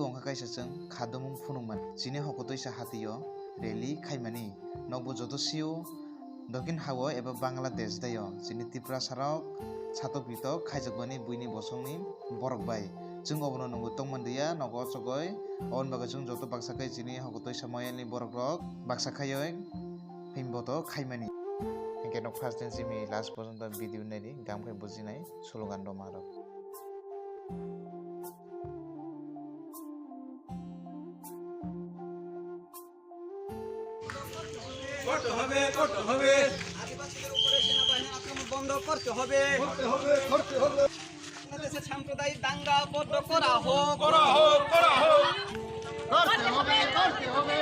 angka kaisa jeng khadamung phunungman chini hokotoi hatiyo rally khaimani nokbo joto siu dokin hawo eba Bangladesh dayo chini Tripura sarok sato pito khaijakmani buini bosongni borok bai jung obono nungo tongmandiya nogo chogoi obon baga jung joto baksakai chini hokotoi moyani borok rok baksakhayoi himboto khaimani hingke nok first din simi last porjonto video nari gamkai bujinai slogan do marok করতে হবে আদিবাসীদের উপরে সেনাবাহিনী আক্রমণ বন্ধ করতে হবে বাংলাদেশের সাম্প্রদায়িক দাঙ্গা বন্ধ করা হোক করতে হবে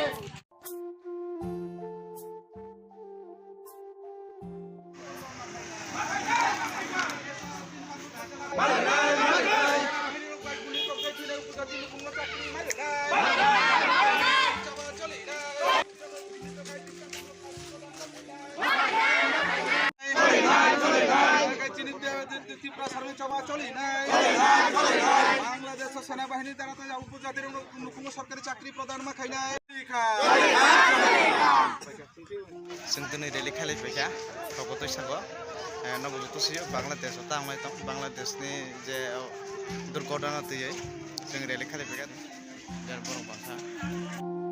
বাংলাদেশ সেনাবাহিনীর দ্বারা উপজাতির সরকারি চাকরি প্রদান মাখাইনাই जोंनि रेलि खालायबायखा हकतoi साgo नबजोतो सियो बांग्लादेश थांनाय दं बांग्लादेशनि जे दुर्घटना तयै जों रेलि खालायबायखा बर' भाषा